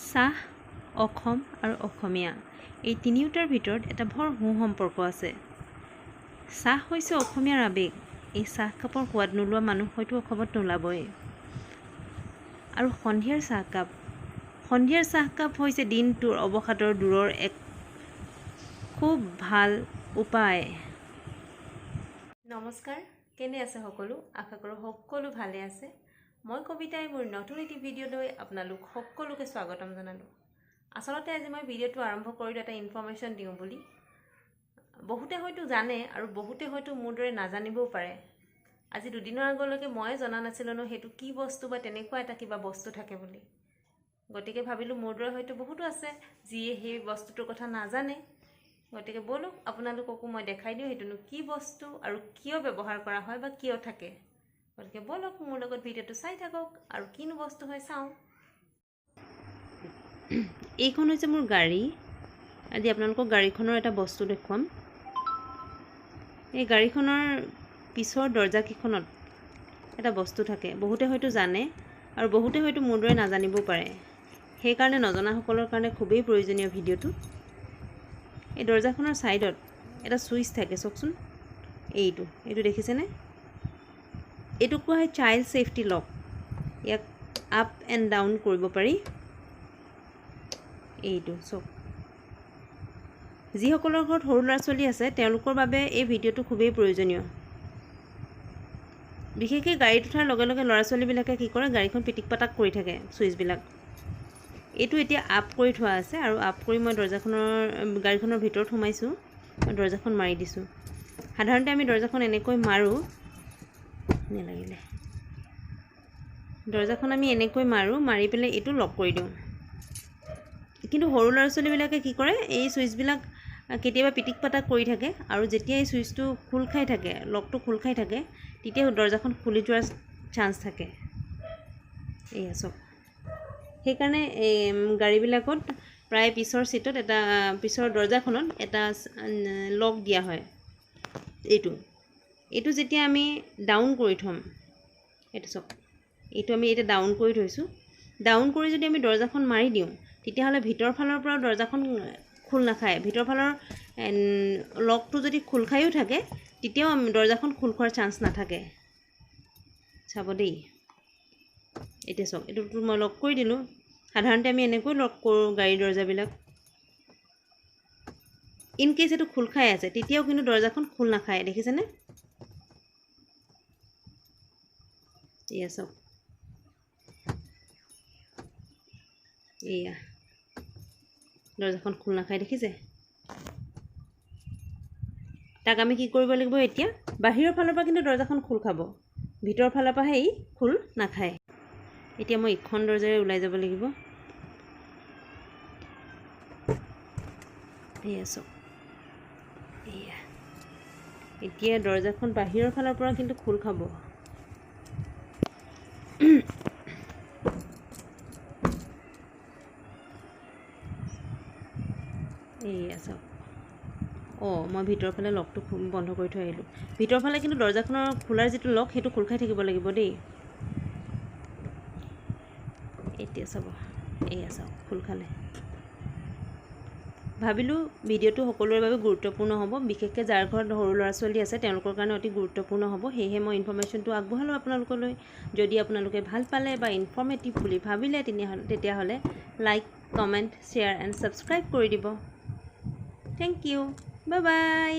চাহ অসম আৰু অসমীয়া এই তিনিওটাৰ ভিতৰত এটা ভৰ সম্পৰ্ক আছে। চাহ হৈছে অসমীয়াৰ আবেগ। এই চাহকাপৰ সোৱাদ নোলোৱা মানুহ হয়তো অসমত নোলাবই। আৰু সন্ধিয়াৰ চাহকাপ হৈছে দিনটোৰ অৱসাদৰ দূৰৰ এক খুব ভাল উপায়। নমস্কাৰ, কেনে আছে সকলো? আশা কৰোঁ সকলো ভালে আছে। মই কবিতাই মোৰ নতুন এটি ভিডিঅ'লৈ আপোনালোক সকলোকে স্বাগতম জনালোঁ। আচলতে আজি মই ভিডিঅ'টো আৰম্ভ কৰিলোঁ এটা ইনফৰ্মেশ্যন দিওঁ বুলি। বহুতে হয়তো জানে আৰু বহুতে হয়তো মোৰ দৰে নাজানিবও পাৰে। আজি দুদিনৰ আগলৈকে মই জনা নাছিলোঁ সেইটো কি বস্তু বা তেনেকুৱা এটা কিবা বস্তু থাকে বুলি। গতিকে ভাবিলোঁ মোৰ দৰে হয়তো বহুতো আছে যিয়ে সেই বস্তুটোৰ কথা নাজানে। গতিকে বলক আপোনালোককো মই দেখাই দিওঁ সেইটোনো কি বস্তু আৰু কিয় ব্যৱহাৰ কৰা হয় বা কিয় থাকে। গতিকে বলক মোৰ লগত ভিডিঅ'টো চাই থাকক আৰু কিনো বস্তু হয় চাওঁ। এইখন হৈছে মোৰ গাড়ী। আজি আপোনালোকক গাড়ীখনৰ এটা বস্তু দেখুৱাম। এই গাড়ীখনৰ পিছৰ দৰ্জাকেইখনত এটা বস্তু থাকে। বহুতে হয়তো জানে আৰু বহুতে হয়তো মোৰ দৰে নাজানিবও পাৰে। সেইকাৰণে নজনাসকলৰ কাৰণে খুবেই প্ৰয়োজনীয় ভিডিঅ'টো। এই দৰ্জাখনৰ ছাইডত এটা ছুইচ থাকে, চাওকচোন। এইটো দেখিছেনে? এইটো কোৱা হয় চাইল্ড ছেফটি লক। ইয়াক আপ এণ্ড ডাউন কৰিব পাৰি। এইটো চাওক, যিসকলৰ ঘৰত সৰু ল'ৰা ছোৱালী আছে তেওঁলোকৰ বাবে এই ভিডিঅ'টো খুবেই প্ৰয়োজনীয়। বিশেষকৈ গাড়ীত উঠাৰ লগে লগে ল'ৰা ছোৱালীবিলাকে কি কৰে, গাড়ীখন পিটিক পাটাক কৰি থাকে ছুইচবিলাক। এইটো এতিয়া আপ কৰি থোৱা আছে আৰু আপ কৰি মই গাড়ীখনৰ ভিতৰত সোমাইছোঁ। দৰ্জাখন মাৰি দিছোঁ। সাধাৰণতে আমি দৰ্জাখন এনেকৈ মাৰোঁ। দৰ্জাখন আমি এনেকৈ মাৰি পেলাই এইটো লক কৰি দিওঁ। কিন্তু সৰু ল'ৰা ছোৱালীবিলাকে কি কৰে, এই ছুইচবিলাক কেতিয়াবা পিটিক পাটাক কৰি থাকে আৰু যেতিয়া এই ছুইচটো খোল খাই থাকে, লকটো খোল খাই থাকে, তেতিয়া দৰ্জাখন খুলি যোৱাৰ চান্স থাকে। এয়া চাওক। সেইকাৰণে গাড়ীবিলাকত প্ৰায় পিছৰ ছিটত পিছৰ দৰ্জাখনত এটা লক দিয়া হয়। এইটো যেতিয়া আমি ডাউন কৰি থ'ম, এইটো চাওক, এইটো আমি এতিয়া ডাউন কৰি থৈছোঁ। ডাউন কৰি যদি আমি দৰ্জাখন মাৰি দিওঁ, তেতিয়াহ'লে ভিতৰ ফালৰ পৰাও দৰ্জাখন খোল নাখায়। ভিতৰ ফালৰ লকটো যদি খোল খায়ো থাকে, তেতিয়াও দৰ্জাখন খোল খোৱাৰ চান্স নাথাকে। চাব দেই। এতিয়া চাওক, এইটোতো মই লক কৰি দিলোঁ। সাধাৰণতে আমি এনেকৈ লক কৰোঁ গাড়ীৰ দৰ্জাবিলাক। ইন কেছ এইটো খোল খাই আছে, তেতিয়াও কিন্তু দৰ্জাখন খোল নাখায়, দেখিছেনে? এয়া চাওক, এয়া দৰ্জাখন খোল নাখায়, দেখিছে? তাক আমি কি কৰিব লাগিব এতিয়া? বাহিৰৰ ফালৰ পৰা কিন্তু দৰ্জাখন খোল খাব, ভিতৰৰ ফালৰ পৰাহে ই খোল নাখায়। এতিয়া মই ইখন দৰ্জাৰে ওলাই যাব লাগিব। এয়া চাওক, এয়া এতিয়া দৰ্জাখন বাহিৰৰ ফালৰ পৰা কিন্তু খোল খাব। এয়া চাওক। মই ভিতৰৰ ফালে লকটো বন্ধ কৰি থৈ আহিলোঁ। ভিতৰৰ ফালে কিন্তু দৰ্জাখনৰ খোলাৰ যিটো লক, সেইটো খোল খাই থাকিব লাগিব দেই। এতিয়া চাব, এয়া চাওক, খোল খালে। ভাবিলোঁ ভিডিঅ'টো সকলোৰে বাবে গুৰুত্বপূৰ্ণ হ'ব, বিশেষকৈ যাৰ ঘৰত সৰু ল'ৰা ছোৱালী আছে তেওঁলোকৰ কাৰণে অতি গুৰুত্বপূৰ্ণ হ'ব। সেয়েহে মই ইনফৰ্মেশ্যনটো আগবঢ়ালোঁ আপোনালোকলৈ। যদি আপোনালোকে ভাল পালে বা ইনফৰ্মেটিভ বুলি ভাবিলে তেতিয়াহ'লে like, comment, share and subscribe কৰি দিব। Thank you. Bye by.